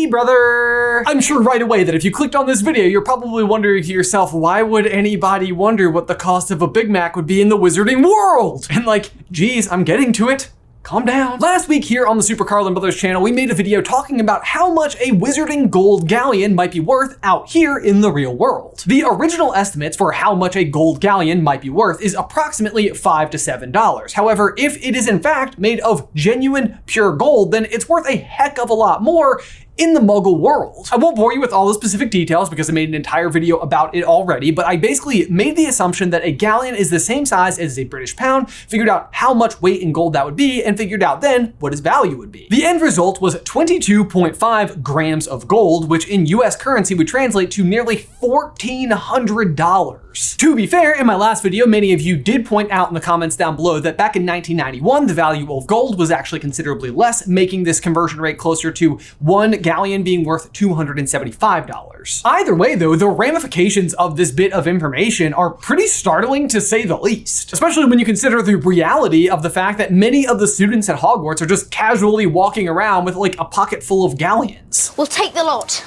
Hey brother! I'm sure right away that if you clicked on this video, you're probably wondering to yourself, why would anybody wonder what the cost of a Big Mac would be in the wizarding world? And like, geez, I'm getting to it. Calm down. Last week here on the SuperCarlinBrothers channel, we made a video talking about how much a wizarding gold galleon might be worth out here in the real world. The original estimates for how much a gold galleon might be worth is approximately $5 to $7. However, if it is in fact made of genuine pure gold, then it's worth a heck of a lot more in the muggle world. I won't bore you with all the specific details because I made an entire video about it already, but I basically made the assumption that a galleon is the same size as a British pound, figured out how much weight in gold that would be, and figured out then what its value would be. The end result was 22.5 grams of gold, which in US currency would translate to nearly $1,400. To be fair, in my last video, many of you did point out in the comments down below that back in 1991, the value of gold was actually considerably less, making this conversion rate closer to one galleon being worth $275. Either way though, the ramifications of this bit of information are pretty startling to say the least, especially when you consider the reality of the fact that many of the students at Hogwarts are just casually walking around with like a pocket full of galleons. We'll take the lot.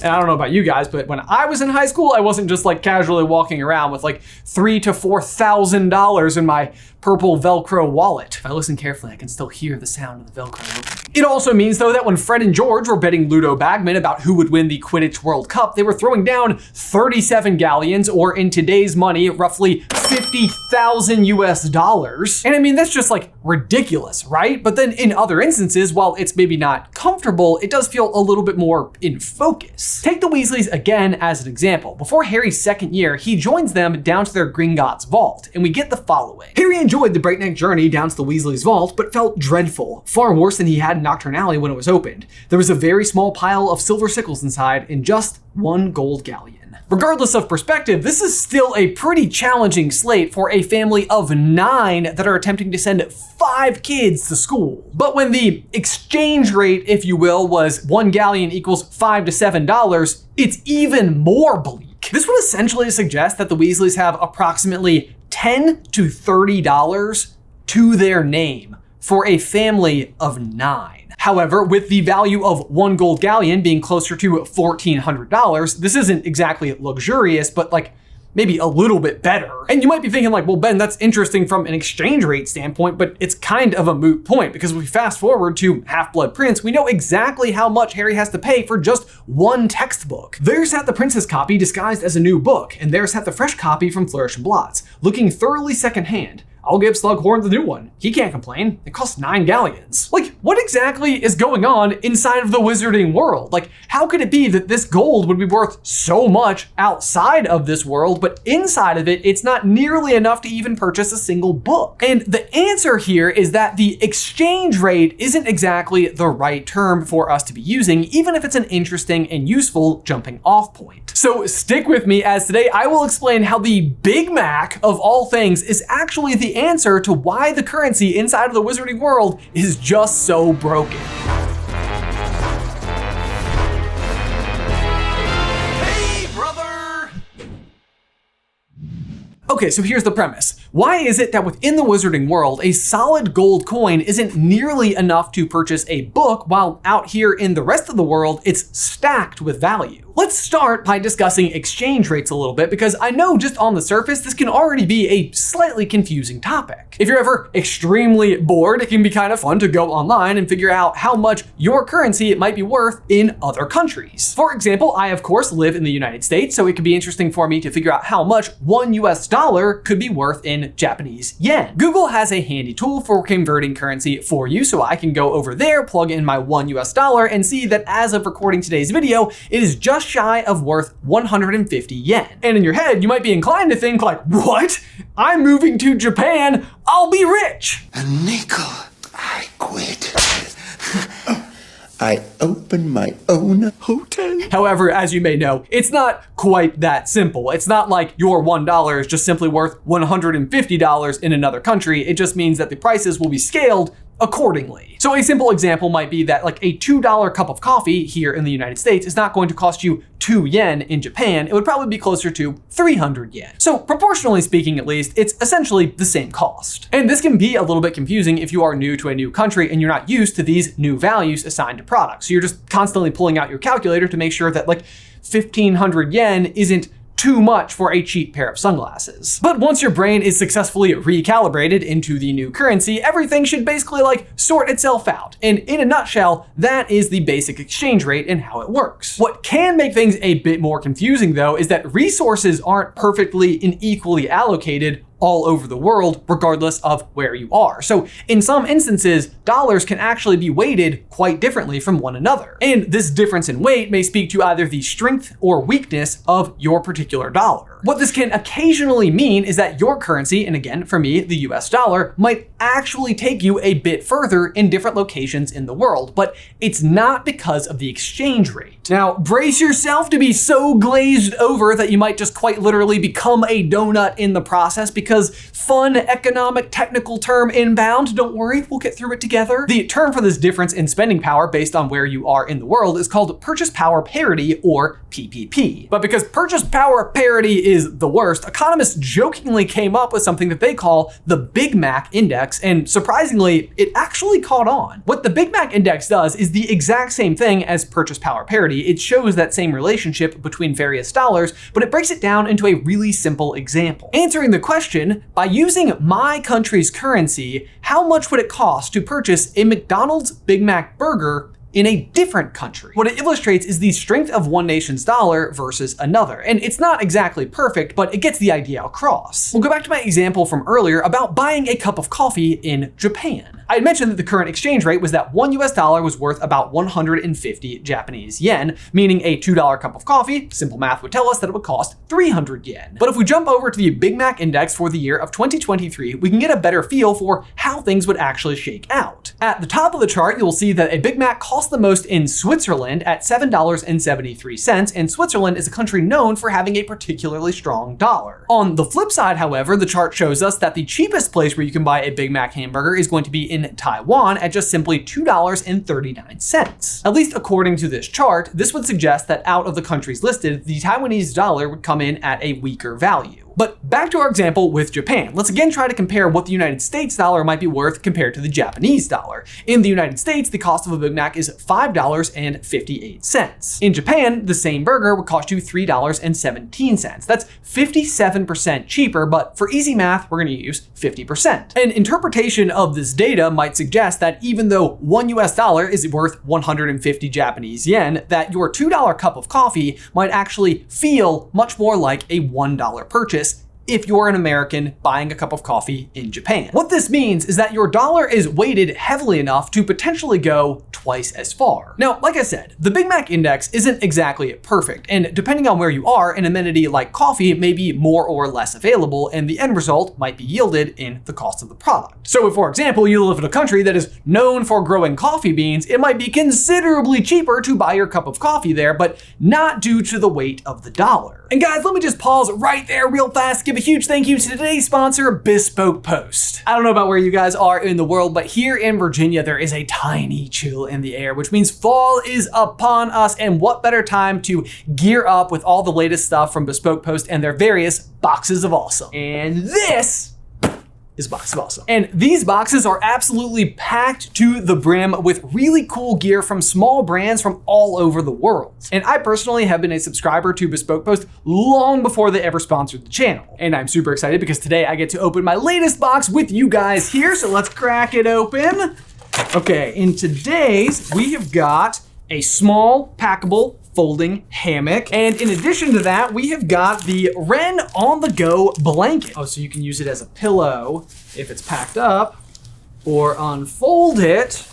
And I don't know about you guys, but when I was in high school, I wasn't just like casually walking around with like $3,000 to $4,000 in my purple Velcro wallet. If I listen carefully, I can still hear the sound of the Velcro opening. It also means though that when Fred and George were betting Ludo Bagman about who would win the Quidditch World Cup, they were throwing down 37 galleons, or in today's money, roughly 50,000 US dollars. And I mean, that's just like ridiculous, right? But then in other instances, while it's maybe not comfortable, it does feel a little bit more in focus. Take the Weasleys again as an example. Before Harry's second year, he joins them down to their Gringotts vault, and we get the following. Harry enjoyed the breakneck journey down to the Weasleys' vault, but felt dreadful, far worse than he had in Nocturne Alley when it was opened. There was a very small pile of silver sickles inside and just one gold galleon. Regardless of perspective, this is still a pretty challenging slate for a family of 9 that are attempting to send 5 kids to school. But when the exchange rate, if you will, was 1 galleon equals $5 to $7, it's even more bleak. This would essentially suggest that the Weasleys have approximately $10 to $30 to their name for a family of 9. However, with the value of 1 gold galleon being closer to $1,400, this isn't exactly luxurious, but like maybe a little bit better. And you might be thinking like, well, Ben, that's interesting from an exchange rate standpoint, but it's kind of a moot point because if we fast forward to Half-Blood Prince, we know exactly how much Harry has to pay for just 1 textbook. There sat the Princess copy disguised as a new book, and there sat the fresh copy from Flourish and Blotts, looking thoroughly secondhand. I'll give Slughorn the new one. He can't complain. It costs 9 galleons. Like, what exactly is going on inside of the wizarding world? Like, how could it be that this gold would be worth so much outside of this world, but inside of it, it's not nearly enough to even purchase a single book? And the answer here is that the exchange rate isn't exactly the right term for us to be using, even if it's an interesting and useful jumping off point. So stick with me, as today I will explain how the Big Mac of all things is actually the answer to why the currency inside of the wizarding world is just so broken. Hey, brother! Okay, so here's the premise. Why is it that within the wizarding world, a solid gold coin isn't nearly enough to purchase a book, while out here in the rest of the world, it's stacked with value? Let's start by discussing exchange rates a little bit, because I know just on the surface, this can already be a slightly confusing topic. If you're ever extremely bored, it can be kind of fun to go online and figure out how much your currency it might be worth in other countries. For example, I of course live in the United States, so it could be interesting for me to figure out how much 1 US dollar could be worth in Japanese yen. Google has a handy tool for converting currency for you, so I can go over there, plug in my 1 US dollar, and see that as of recording today's video, it is just shy of worth 150 yen. And in your head, you might be inclined to think like, what? I'm moving to Japan, I'll be rich. A nickel, I quit. I open my own hotel. However, as you may know, it's not quite that simple. It's not like your $1 is just simply worth $150 in another country. It just means that the prices will be scaled accordingly. So a simple example might be that like a $2 cup of coffee here in the United States is not going to cost you 2 yen in Japan. It would probably be closer to 300 yen. So proportionally speaking, at least, it's essentially the same cost. And this can be a little bit confusing if you are new to a new country and you're not used to these new values assigned to products. So you're just constantly pulling out your calculator to make sure that like 1,500 yen isn't too much for a cheap pair of sunglasses. But once your brain is successfully recalibrated into the new currency, everything should basically like sort itself out. And in a nutshell, that is the basic exchange rate and how it works. What can make things a bit more confusing though is that resources aren't perfectly and equally allocated all over the world, regardless of where you are. So in some instances, dollars can actually be weighted quite differently from one another. And this difference in weight may speak to either the strength or weakness of your particular dollar. What this can occasionally mean is that your currency, and again, for me, the US dollar, might actually take you a bit further in different locations in the world, but it's not because of the exchange rate. Now, brace yourself to be so glazed over that you might just quite literally become a donut in the process, because fun economic technical term inbound, don't worry, we'll get through it together. The term for this difference in spending power based on where you are in the world is called Purchase Power Parity, or PPP. But because Purchase Power Parity is the worst, economists jokingly came up with something that they call the Big Mac Index, and surprisingly, it actually caught on. What the Big Mac Index does is the exact same thing as Purchase Power Parity. It shows that same relationship between various dollars, but it breaks it down into a really simple example. Answering the question, by using my country's currency, how much would it cost to purchase a McDonald's Big Mac burger in a different country? What it illustrates is the strength of one nation's dollar versus another. And it's not exactly perfect, but it gets the idea across. We'll go back to my example from earlier about buying a cup of coffee in Japan. I had mentioned that the current exchange rate was that $1 US was worth about 150 Japanese yen, meaning a $2 cup of coffee, simple math would tell us that it would cost 300 yen. But if we jump over to the Big Mac Index for the year of 2023, we can get a better feel for how things would actually shake out. At the top of the chart, you'll see that a Big Mac costs the most in Switzerland at $7.73, and Switzerland is a country known for having a particularly strong dollar. On the flip side, however, the chart shows us that the cheapest place where you can buy a Big Mac hamburger is going to be in Taiwan at just simply $2.39. At least according to this chart, this would suggest that out of the countries listed, the Taiwanese dollar would come in at a weaker value. But back to our example with Japan. Let's again try to compare what the United States dollar might be worth compared to the Japanese dollar. In the United States, the cost of a Big Mac is $5.58. In Japan, the same burger would cost you $3.17. That's 57% cheaper, but for easy math, we're gonna use 50%. An interpretation of this data might suggest that even though $1 US is worth 150 Japanese yen, that your $2 cup of coffee might actually feel much more like a $1 purchase if you're an American buying a cup of coffee in Japan. What this means is that your dollar is weighted heavily enough to potentially go twice as far. Now, like I said, the Big Mac Index isn't exactly perfect, and depending on where you are, an amenity like coffee may be more or less available, and the end result might be yielded in the cost of the product. So if, for example, you live in a country that is known for growing coffee beans, it might be considerably cheaper to buy your cup of coffee there, but not due to the weight of the dollar. And guys, let me just pause right there real fast, give a huge thank you to today's sponsor, Bespoke Post. I don't know about where you guys are in the world, but here in Virginia, there is a tiny chill in the air, which means fall is upon us. And what better time to gear up with all the latest stuff from Bespoke Post and their various boxes of awesome. And this is Box of Awesome. And these boxes are absolutely packed to the brim with really cool gear from small brands from all over the world. And I personally have been a subscriber to Bespoke Post long before they ever sponsored the channel. And I'm super excited because today I get to open my latest box with you guys here. So let's crack it open. Okay, in today's, we have got a small packable folding hammock. And in addition to that, we have got the Wren On The Go blanket. Oh, so you can use it as a pillow if it's packed up, or unfold it.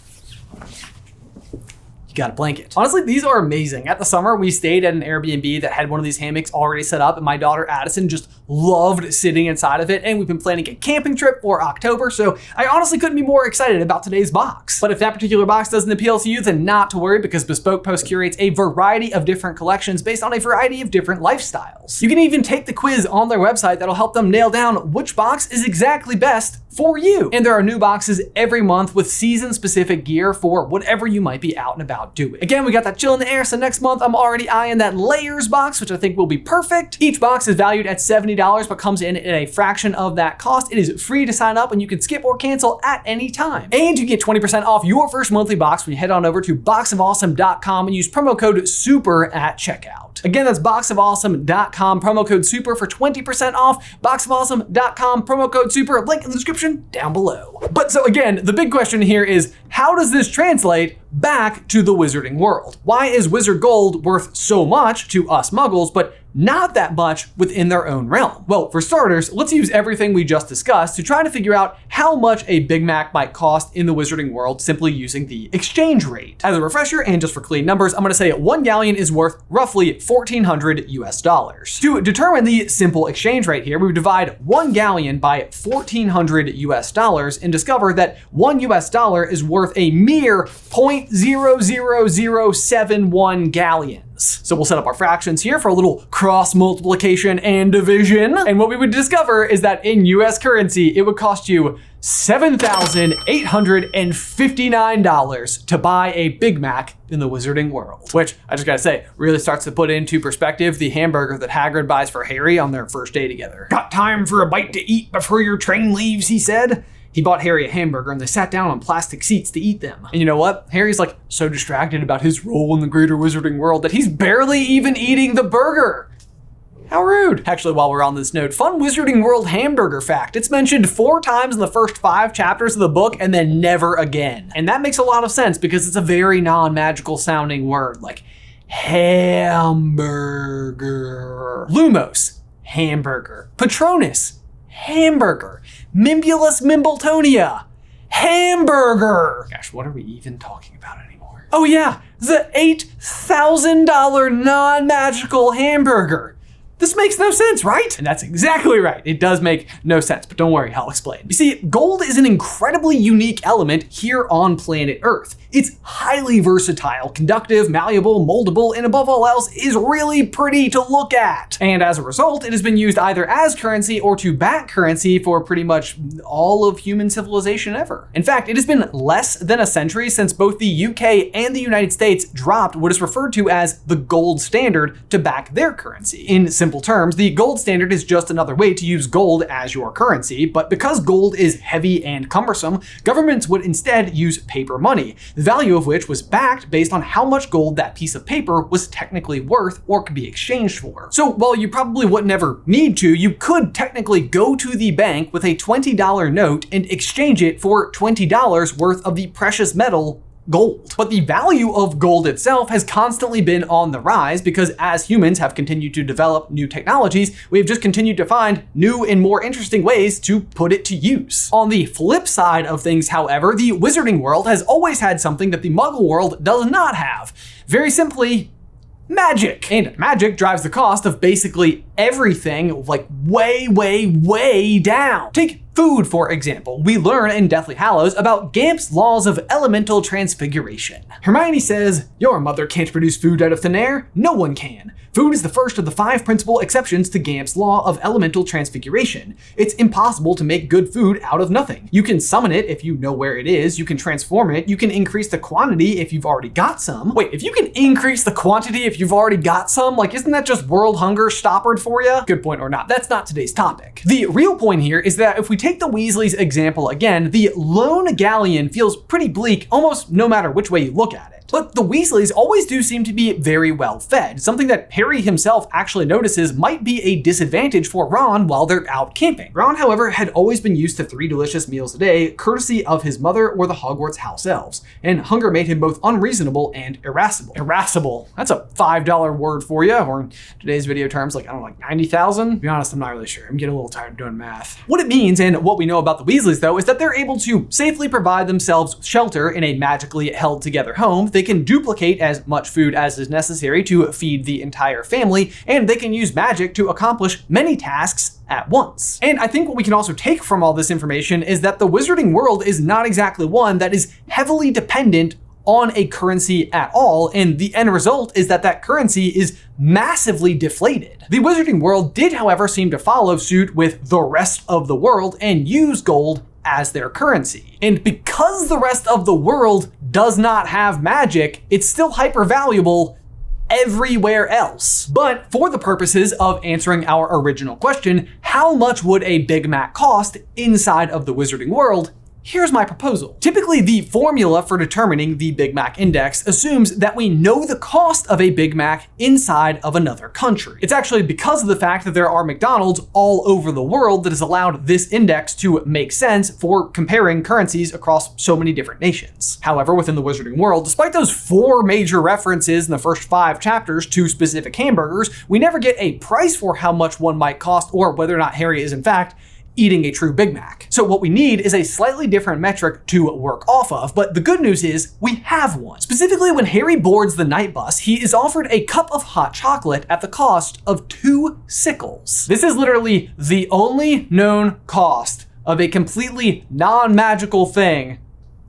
You got a blanket. Honestly, these are amazing. At the summer, we stayed at an Airbnb that had one of these hammocks already set up, and my daughter Addison just loved sitting inside of it, and we've been planning a camping trip for October, so I honestly couldn't be more excited about today's box. But if that particular box doesn't appeal to you, then not to worry, because Bespoke Post curates a variety of different collections based on a variety of different lifestyles. You can even take the quiz on their website that'll help them nail down which box is exactly best for you. And there are new boxes every month with season-specific gear for whatever you might be out and about doing. Again, we got that chill in the air, so next month I'm already eyeing that layers box, which I think will be perfect. Each box is valued at $70, but comes in at a fraction of that cost. It is free to sign up, and you can skip or cancel at any time. And you get 20% off your first monthly box when you head on over to boxofawesome.com and use promo code SUPER at checkout. Again, that's boxofawesome.com, promo code SUPER for 20% off. Boxofawesome.com, promo code SUPER, link in the description down below. But so again, the big question here is, how does this translate back to the wizarding world? Why is wizard gold worth so much to us muggles, but not that much within their own realm? Well, for starters, let's use everything we just discussed to try to figure out how much a Big Mac might cost in the wizarding world simply using the exchange rate. As a refresher, and just for clean numbers, I'm gonna say 1 galleon is worth roughly 1,400 US dollars. To determine the simple exchange rate here, we would divide 1 galleon by 1,400 US dollars and discover that 1 US dollar is worth a mere 0.00071 galleons. So we'll set up our fractions here for a little cross multiplication and division. And what we would discover is that in US currency, it would cost you $7,859 to buy a Big Mac in the wizarding world. Which, I just gotta say, really starts to put into perspective the hamburger that Hagrid buys for Harry on their first day together. "Got time for a bite to eat before your train leaves," he said. He bought Harry a hamburger and they sat down on plastic seats to eat them. And you know what? Harry's like so distracted about his role in the greater wizarding world that he's barely even eating the burger. How rude. Actually, while we're on this note, fun Wizarding World hamburger fact. It's mentioned 4 times in the first 5 chapters of the book and then never again. And that makes a lot of sense because it's a very non-magical sounding word, like hamburger. Lumos, hamburger. Patronus, hamburger. Mimbulus Mimbletonia, hamburger. Gosh, what are we even talking about anymore? Oh yeah, the $8,000 non-magical hamburger. This makes no sense, right? And that's exactly right. It does make no sense, but don't worry, I'll explain. You see, gold is an incredibly unique element here on planet Earth. It's highly versatile, conductive, malleable, moldable, and above all else, is really pretty to look at. And as a result, it has been used either as currency or to back currency for pretty much all of human civilization ever. In fact, it has been less than a century since both the UK and the United States dropped what is referred to as the gold standard to back their currency. In simple terms, the gold standard is just another way to use gold as your currency, but because gold is heavy and cumbersome, governments would instead use paper money, the value of which was backed based on how much gold that piece of paper was technically worth or could be exchanged for. So while you probably would never need to, you could technically go to the bank with a $20 note and exchange it for $20 worth of the precious metal gold. But the value of gold itself has constantly been on the rise because as humans have continued to develop new technologies, we've just continued to find new and more interesting ways to put it to use. On the flip side of things, however, the wizarding world has always had something that the muggle world does not have. Very simply, magic. And magic drives the cost of basically everything like way, way, way down. Take food, for example. We learn in Deathly Hallows about Gamp's laws of elemental transfiguration. Hermione says, "Your mother can't produce food out of thin air. No one can. Food is the first of the 5 principal exceptions to Gamp's law of elemental transfiguration. It's impossible to make good food out of nothing. You can summon it if you know where it is, you can transform it, you can increase the quantity if you've already got some." Wait, if you can increase the quantity if you've already got some? Like, isn't that just world hunger stoppered for you? Good point or not, that's not today's topic. The real point here is that if we take the Weasleys' example again, the lone galleon feels pretty bleak almost no matter which way you look at it. But the Weasleys always do seem to be very well fed, something that Harry himself actually notices might be a disadvantage for Ron while they're out camping. Ron, however, had always been used to 3 delicious meals a day, courtesy of his mother or the Hogwarts house elves, and hunger made him both unreasonable and irascible. Irascible, that's a $5 word for you, or in today's video terms, like, I don't know, like 90,000? To be honest, I'm not really sure. I'm getting a little tired of doing math. What it means, and what we know about the Weasleys though, is that they're able to safely provide themselves shelter in a magically held together home. They can duplicate as much food as is necessary to feed the entire family, and they can use magic to accomplish many tasks at once. And I think what we can also take from all this information is that the wizarding world is not exactly one that is heavily dependent on a currency at all, and the end result is that that currency is massively deflated. The wizarding world did, however, seem to follow suit with the rest of the world and use gold as their currency. And because the rest of the world does not have magic, it's still hyper valuable everywhere else. But for the purposes of answering our original question, how much would a Big Mac cost inside of the Wizarding World? Here's my proposal. Typically, the formula for determining the Big Mac index assumes that we know the cost of a Big Mac inside of another country. It's actually because of the fact that there are McDonald's all over the world that has allowed this index to make sense for comparing currencies across so many different nations. However, within the Wizarding World, despite those 4 major references in the first 5 chapters to specific hamburgers, we never get a price for how much one might cost or whether or not Harry is in fact eating a true Big Mac. So what we need is a slightly different metric to work off of, but the good news is we have one. Specifically, when Harry boards the night bus, he is offered a cup of hot chocolate at the cost of 2 sickles. This is literally the only known cost of a completely non-magical thing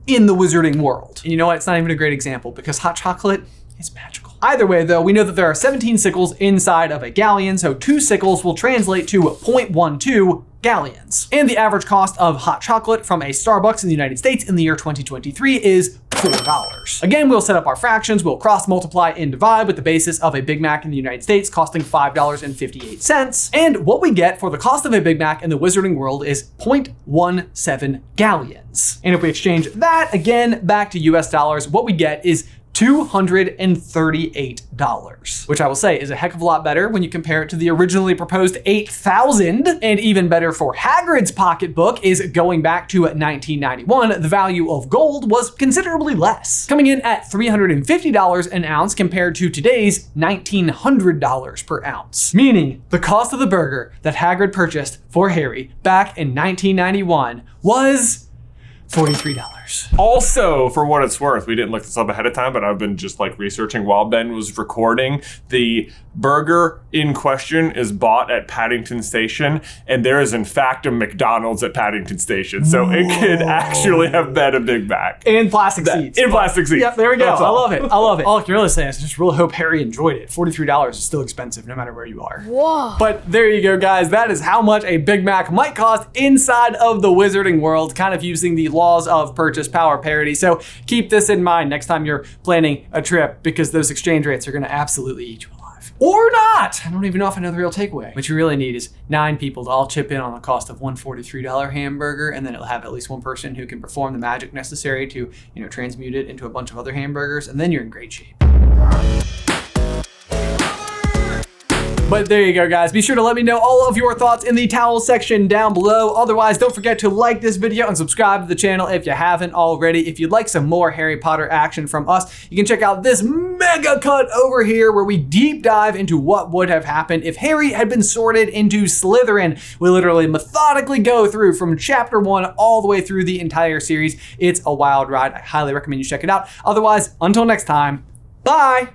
in the Wizarding World. And you know what? It's not even a great example because hot chocolate is magical. Either way, though, we know that there are 17 sickles inside of a galleon, so 2 sickles will translate to 0.12 galleons. And the average cost of hot chocolate from a Starbucks in the United States in the year 2023 is $4. Again, we'll set up our fractions, we'll cross multiply and divide with the basis of a Big Mac in the United States costing $5.58. And what we get for the cost of a Big Mac in the Wizarding World is 0.17 galleons. And if we exchange that again back to US dollars, what we get is $238, which I will say is a heck of a lot better when you compare it to the originally proposed $8,000, and even better for Hagrid's pocketbook is going back to 1991, the value of gold was considerably less, coming in at $350 an ounce compared to today's $1,900 per ounce. Meaning the cost of the burger that Hagrid purchased for Harry back in 1991 was $43. Also, for what it's worth, we didn't look this up ahead of time, but I've been just like researching while Ben was recording. The burger in question is bought at Paddington Station, and there is in fact a McDonald's at Paddington Station. So it could actually have been a Big Mac. In plastic seats. In plastic seats. Yep, there we go. That's I all. love it. I love it. All I can really say is I just really hope Harry enjoyed it. $43 is still expensive no matter where you are. Whoa. But there you go, guys. That is how much a Big Mac might cost inside of the Wizarding World, kind of using the laws of purchase power parity. So keep this in mind next time you're planning a trip, because those exchange rates are going to absolutely eat you alive. Or not! I don't even know if I know the real takeaway. What you really need is 9 people to all chip in on the cost of one $43 hamburger, and then it'll have at least one person who can perform the magic necessary to, transmute it into a bunch of other hamburgers, and then you're in great shape. But there you go, guys. Be sure to let me know all of your thoughts in the towel section down below. Otherwise, don't forget to like this video and subscribe to the channel if you haven't already. If you'd like some more Harry Potter action from us, you can check out this mega cut over here where we deep dive into what would have happened if Harry had been sorted into Slytherin. We literally methodically go through from chapter 1 all the way through the entire series. It's a wild ride. I highly recommend you check it out. Otherwise, until next time, bye.